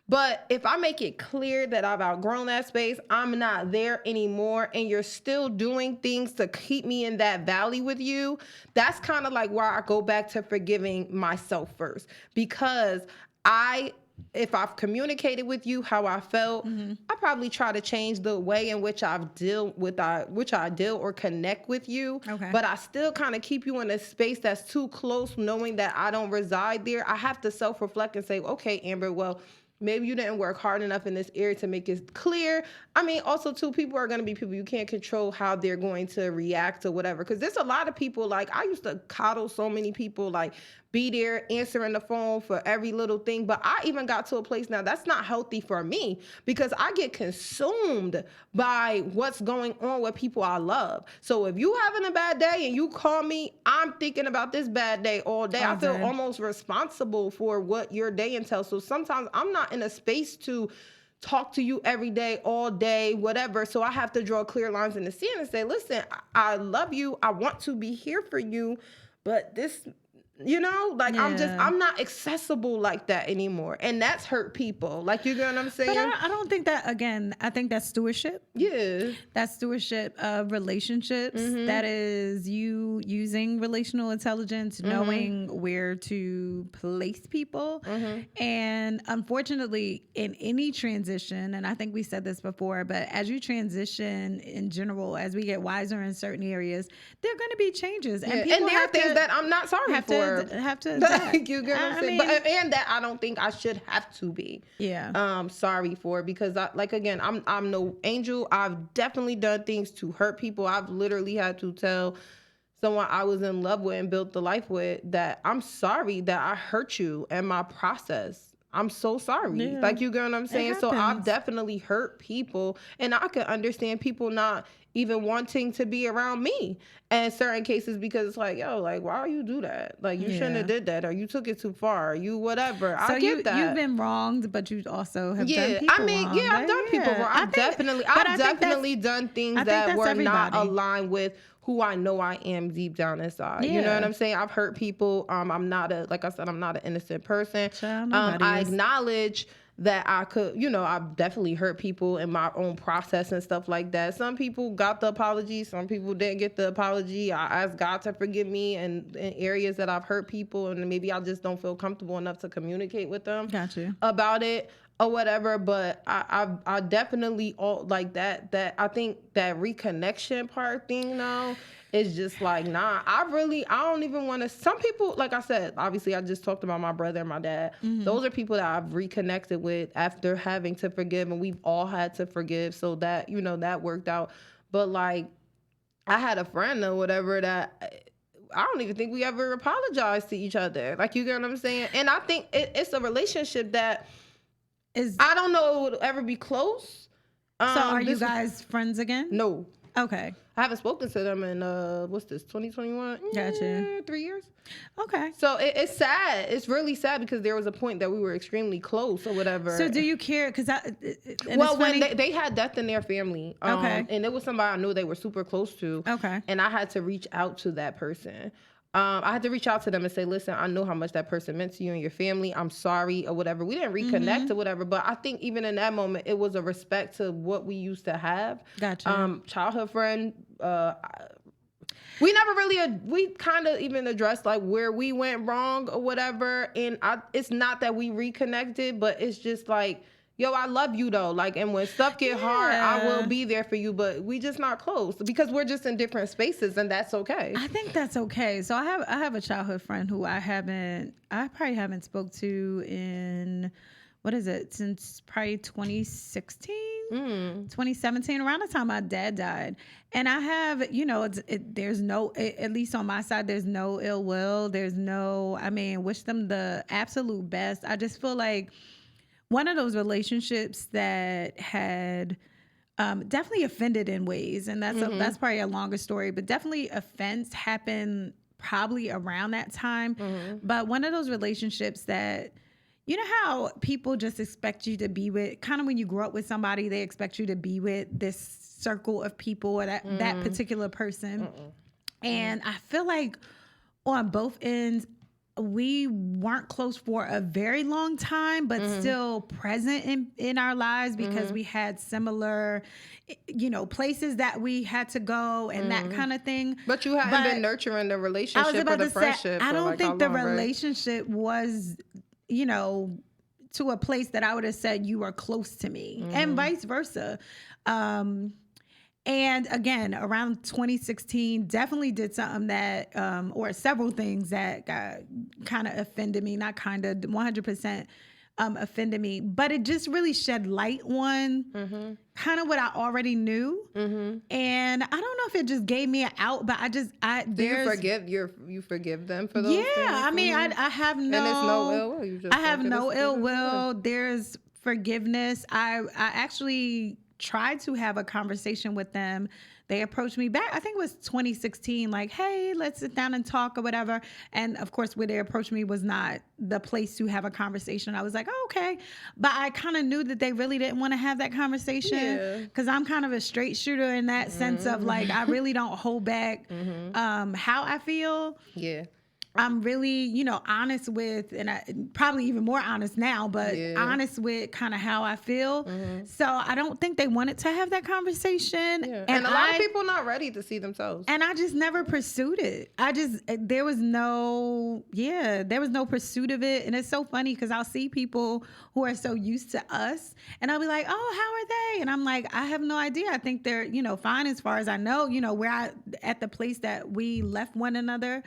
But if I make it clear that I've outgrown that space, I'm not there anymore, and you're still doing things to keep me in that valley with you, that's kind of like where I go back to forgiving myself first. Because if I've communicated with you how I felt, I probably try to change the way in which I deal or connect with you. Okay. But I still kind of keep you in a space that's too close, knowing that I don't reside there. I have to self-reflect and say, okay, Amber, well, maybe you didn't work hard enough in this area to make it clear. I mean, also, too, people are going to be people. You can't control how they're going to react or whatever. Because there's a lot of people, like, I used to coddle so many people, like, be there answering the phone for every little thing. But I even got to a place now that's not healthy for me because I get consumed by what's going on with people I love. So if you having a bad day and you call me, I'm thinking about this bad day all day. I feel almost responsible for what your day entails. So sometimes I'm not in a space to talk to you every day, all day, whatever. So I have to draw clear lines in the sand and say, listen, I love you. I want to be here for you. But this, you know, like, I'm not accessible like that anymore. And that's hurt people. Like, you get what I'm saying? But I don't think that, again, I think that's stewardship. Yeah. That's stewardship of relationships. That is you using relational intelligence, knowing where to place people. And unfortunately, in any transition, and I think we said this before, but as you transition in general, as we get wiser in certain areas, there are going to be changes. And people there are things that I'm not sorry for. Have to like, you get what I'm saying? And that I don't think I should have to be sorry for, because I'm no angel. I've definitely done things to hurt people. I've literally had to tell someone I was in love with and built the life with that I'm sorry that I hurt you in my process. I'm so sorry. Yeah. Like, you get what I'm saying? So I've definitely hurt people, and I can understand people not even wanting to be around me in certain cases because it's like, yo, like, why you do that? Like, you shouldn't have did that, or you took it too far, or you whatever. So I get that. You've been wronged, but you also have done people wrong. I've done people wrong. I've definitely done things that were not aligned with who I know I am deep down inside. Yeah. You know what I'm saying? I've hurt people. I'm not an innocent person. I acknowledge that I could, I've definitely hurt people in my own process and stuff like that. Some people got the apology. Some people didn't get the apology. I ask God to forgive me in areas that I've hurt people, and maybe I just don't feel comfortable enough to communicate with them about it or whatever. But I definitely like that I think that reconnection part thing now is just like, nah, I don't even want to. Some people, like I said, obviously I just talked about my brother and my dad. Those are people that I've reconnected with after having to forgive, and we've all had to forgive. So that, that worked out. But like, I had a friend or whatever that I don't even think we ever apologized to each other. Like, you get what I'm saying? And I think it's a relationship that I don't know it would ever be close. So are you guys friends again? No. Okay. I haven't spoken to them in, what's this, 2021? Gotcha. 3 years. Okay. So it's sad. It's really sad because there was a point that we were extremely close or whatever. So do you care? Because when they had death in their family, okay, and it was somebody I knew they were super close to. Okay. And I had to reach out to that person. I had to reach out to them and say, listen, I know how much that person meant to you and your family. I'm sorry or whatever. We didn't reconnect or whatever, but I think even in that moment, it was a respect to what we used to have. Gotcha. Childhood friend. We never really, we kind of even addressed like where we went wrong or whatever. And it's not that we reconnected, but it's just like, yo, I love you though. Like, and when stuff get hard, I will be there for you, but we just not close because we're just in different spaces, and that's okay. I think that's okay. So I have a childhood friend who I probably haven't spoke to in, what is it, since probably 2016, 2017, around the time my dad died. And I have, there's no, at least on my side, there's no ill will. There's no, wish them the absolute best. I just feel like one of those relationships that had definitely offended in ways, and that's probably a longer story, but definitely offense happened probably around that time. But one of those relationships that, you know how people just expect you to be with, kind of when you grow up with somebody, they expect you to be with this circle of people or that particular person. And I feel like on both ends, we weren't close for a very long time, but still present in our lives because we had similar, places that we had to go and that kind of thing. But you hadn't been nurturing the relationship or the friendship. I don't think the relationship was, to a place that I would have said you are close to me, and vice versa. And again, around 2016, definitely did something that, or several things that kind of offended me, not kind of, 100% offended me. But it just really shed light on kind of what I already knew. And I don't know if it just gave me an out, but do you forgive them for those things? I have no, and it's no ill will. I have no ill will. There's forgiveness. I actually tried to have a conversation with them. They approached me back, I think it was 2016, like, hey, let's sit down and talk or whatever. And of course, where they approached me was not the place to have a conversation. I was like, oh, okay. But I kind of knew that they really didn't want to have that conversation because I'm kind of a straight shooter in that sense of like, I really don't hold back how I feel. Yeah. I'm really, honest with, and I probably even more honest now, but honest with kind of how I feel. So I don't think they wanted to have that conversation. Yeah. And a lot of people not ready to see themselves. And I just never pursued it. There was no pursuit of it. And it's so funny because I'll see people who are so used to us and I'll be like, oh, how are they? And I'm like, I have no idea. I think they're, fine as far as I know, at the place that we left one another.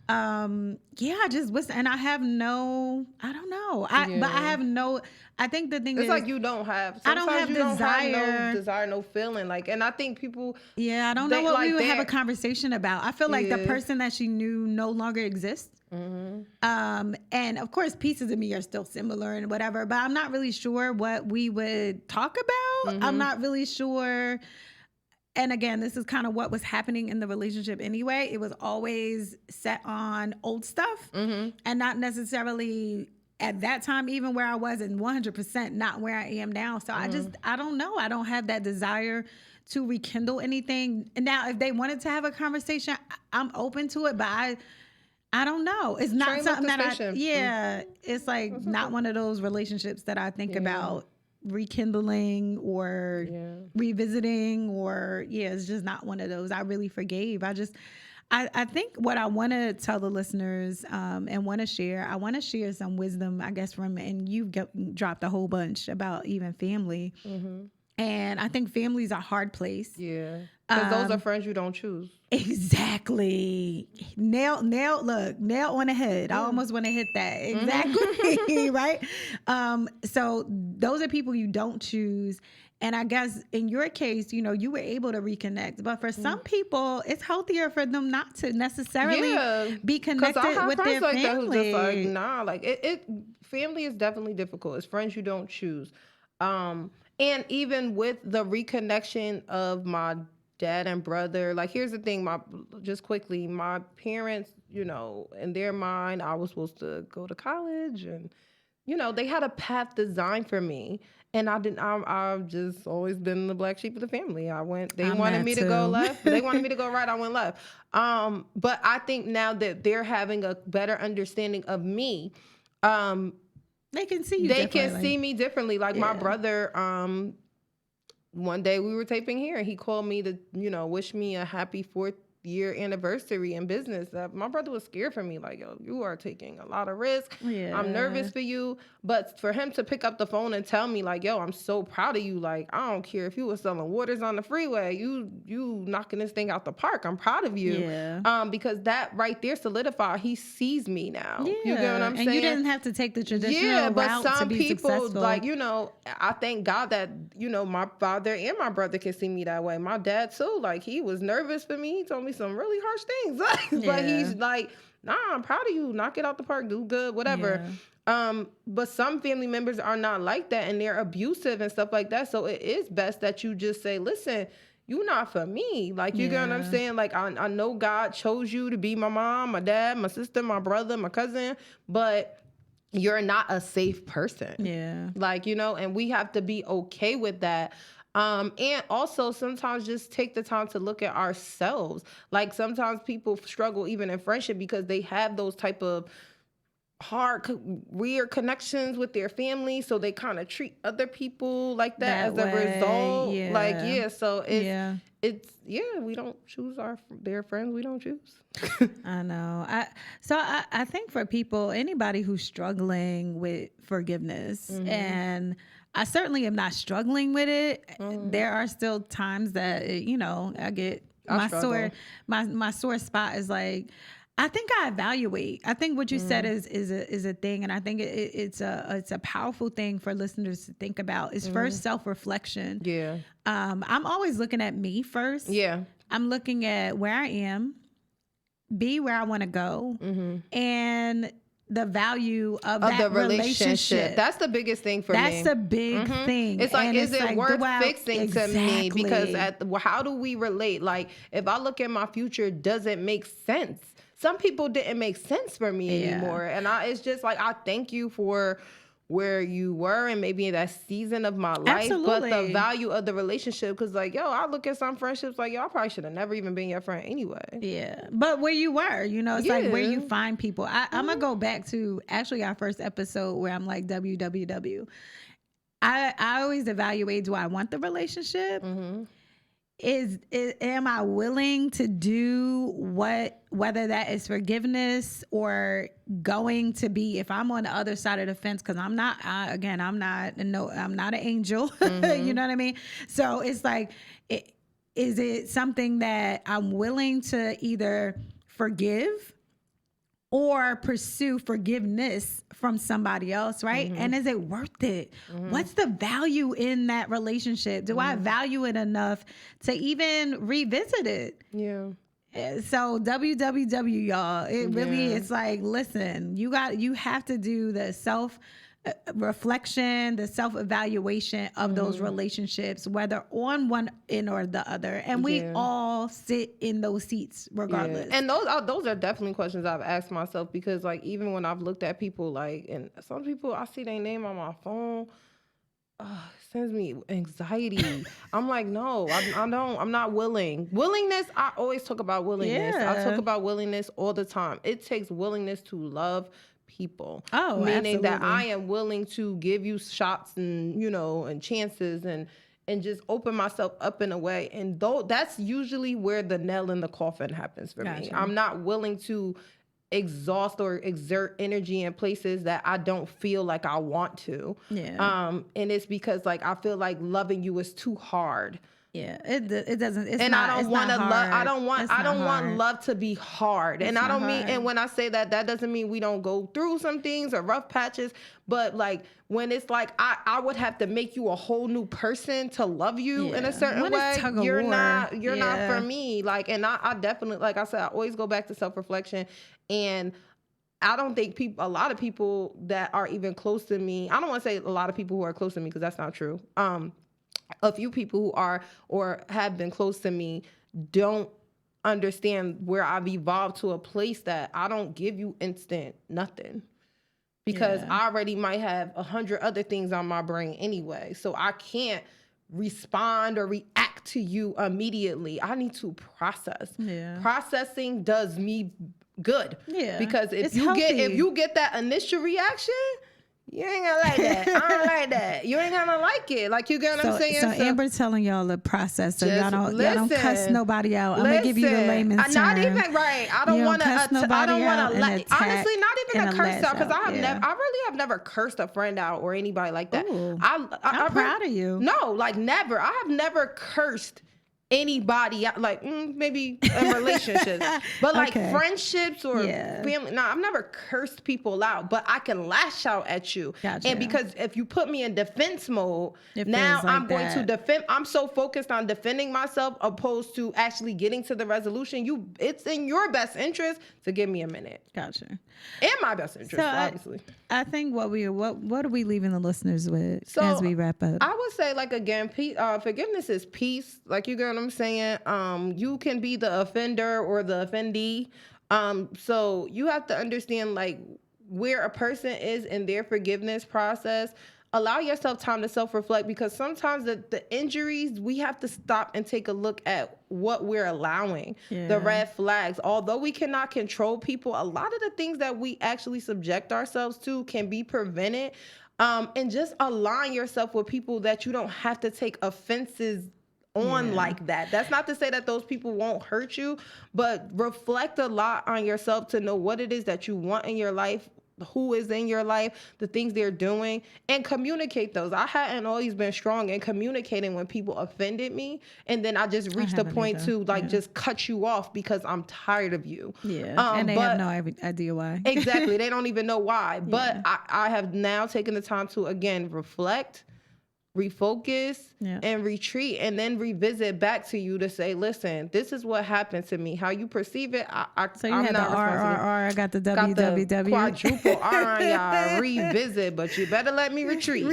I just was, and I have no, I don't know. But I have no, I think the thing it's is, like you don't have, I don't have desire, no feeling. Like, and I think people, I don't know what we would have a conversation about. I feel like the person that she knew no longer exists. And of course, pieces of me are still similar and whatever, but I'm not really sure what we would talk about. I'm not really sure. And again, this is kind of what was happening in the relationship anyway. It was always set on old stuff and not necessarily at that time, even where I was, and 100% not where I am now. So I don't know. I don't have that desire to rekindle anything. And now if they wanted to have a conversation, I'm open to it, but I don't know. It's not something that it's like not one of those relationships that I think about rekindling or revisiting or it's just not one of those. I really forgave. I think what I want to tell the listeners and want to share, I want to share some wisdom, I guess, and you've dropped a whole bunch about even family. And I think family's a hard place. Yeah. Because those are friends you don't choose. Exactly. Nail on the head. I almost want to hit that. Exactly. Right? So those are people you don't choose. And I guess in your case, you were able to reconnect. But for some people, it's healthier for them not to necessarily be connected with their family. Like that who's just like, nah, like family is definitely difficult. It's friends you don't choose. And even with the reconnection of my dad and brother. Like, here's the thing, just quickly, my parents, you know, in their mind, I was supposed to go to college, and, you know, they had a path designed for me. And I've just always been the black sheep of the family. They wanted me to go left. They wanted me to go right. I went left. But I think now that they're having a better understanding of me, they can see you They can see me differently. Like, my brother, one day we were taping here, and he called me to, you know, wish me a happy 4th year anniversary in business. My brother was scared for me, like, yo, you are taking a lot of risk. I'm nervous for you. But for him to pick up the phone and tell me, like, yo, I'm so proud of you. Like, I don't care if you were selling waters on the freeway, you knocking this thing out the park. I'm proud of you. Because that right there solidified, he sees me now. You get what I'm saying? And you didn't have to take the traditional route to be successful. Like, you know, I thank God that, you know, my father and my brother can see me that way. My dad too, like, he was nervous for me. He told me some really harsh things. But he's like, nah, I'm proud of you. Knock it out the park. Do good, whatever. But some family members are not like that, and they're abusive and stuff like that. So it is best that you just say, listen, you're not for me. Like, you get what I'm saying? Like, I know God chose you to be my mom, my dad, my sister, my brother, my cousin, but you're not a safe person. Like, you know, and we have to be okay with that. And also sometimes just take the time to look at ourselves. Like, sometimes people struggle even in friendship because they have those type of weird connections with their family, so they kind of treat other people like that as a result. Like, so it's we don't choose their friends. We don't choose. I know. I think for people, anybody who's struggling with forgiveness, and I certainly am not struggling with it. There are still times that, you know, I get my sore spot is like, I think I evaluate. I think what you said is a thing, and I think it's a powerful thing for listeners to think about. Is first self-reflection. I'm always looking at me first. I'm looking at where I am, B, where I want to go, and the value of that the relationship. That's the biggest thing for me. That's the big thing. It's like, is it worth fixing to me? Because how do we relate? Like, if I look at my future, does it make sense? Some people didn't make sense for me anymore. And it's just like, I thank you for where you were and maybe in that season of my life. But the value of the relationship, because, like, yo, I look at some friendships like, yo, I probably should have never even been your friend anyway. But where you were, you know, it's like where you find people. I'm going to go back to actually our first episode where I'm like, WWW. I always evaluate, do I want the relationship? Am I willing to do whether that is forgiveness or going to be, if I'm on the other side of the fence, because I'm not an angel. You know what I mean? So it's like, is it something that I'm willing to either forgive or pursue forgiveness from somebody else, right? And is it worth it? What's the value in that relationship? Do I value it enough to even revisit it? So WWW, y'all. It really is like, listen, you have to do the self-reflection, the self-evaluation of those relationships, whether on one end or the other. And we all sit in those seats regardless. And those are definitely questions I've asked myself, because, like, even when I've looked at people, like, and some people, I see their name on my phone, it sends me anxiety. I'm like, no, I'm not willing. Willingness, I always talk about willingness. I talk about willingness all the time. It takes willingness to love people. Meaning absolutely. That I am willing to give you shots and, you know, and chances and just open myself up in a way. And that's usually where the nail in the coffin happens for me. I'm not willing to exhaust or exert energy in places that I don't feel like I want to. And it's because, like, I feel like loving you is too hard. It doesn't. It's and not, I don't want to love. I don't want love to be hard. It's and I don't mean. hard. And when I say that doesn't mean we don't go through some things or rough patches. But, like, when it's like I would have to make you a whole new person to love you in a certain way. You're not for me. Like, and I definitely, like I said, I always go back to self-reflection. And I don't think a lot of people that are even close to me. I don't want to say a lot of people who are close to me, because that's not true. a few people who are or have been close to me don't understand where I've evolved to a place that I don't give you instant nothing. Because I already might have 100 other things on my brain anyway. So I can't respond or react to you immediately. I need to process. Yeah. Processing does me good. Yeah. Because if you get that initial reaction, you ain't gonna like that. I don't like that. You ain't gonna like it. Like, you get what I'm saying? So Amber's telling y'all the process, so y'all don't cuss nobody out. I'm gonna give you the layman's term. Not even right. I don't want to. I don't want to let. Honestly, not even a curse out, because I really have never cursed a friend out or anybody like that. Ooh, I'm proud of you. No, like never. I have never cursed anybody out, like maybe in relationships, but like friendships or family. No, I've never cursed people out, but I can lash out at you. Gotcha. And because if you put me in defense mode, now I'm going to defend. I'm so focused on defending myself opposed to actually getting to the resolution. It's in your best interest to give me a minute. Gotcha. In my best interest, obviously. I think what are we leaving the listeners with as we wrap up? I would say, like, again, forgiveness is peace. Like, you get what I'm saying? You can be the offender or the offendee. So you have to understand, like, where a person is in their forgiveness process. Allow yourself time to self-reflect, because sometimes the injuries, we have to stop and take a look at what we're allowing, the red flags. Although we cannot control people, a lot of the things that we actually subject ourselves to can be prevented. And just align yourself with people that you don't have to take offenses on like that. That's not to say that those people won't hurt you, but reflect a lot on yourself to know what it is that you want in your life, who is in your life, the things they're doing, and communicate those. I hadn't always been strong in communicating when people offended me, and then I just reached the point to just cut you off because I'm tired of you. And they have no idea why. Exactly. They don't even know why. But I have now taken the time to, again, reflect, refocus, and retreat, and then revisit back to you to say, listen, this is what happened to me. How you perceive it, so you I'm had not the RRR, I got the WWW. Quadruple R on y'all. Revisit, but you better let me retreat.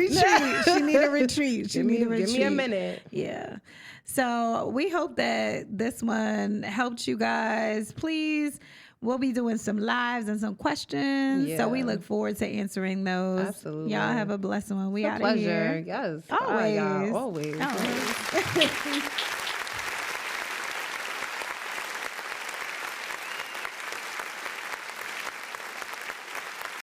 She need a retreat. Give me a minute. Yeah. So we hope that this one helped you guys. Please, we'll be doing some lives and some questions. So we look forward to answering those. Absolutely. Y'all have a blessed one. We out of here. Yes. Always. Always.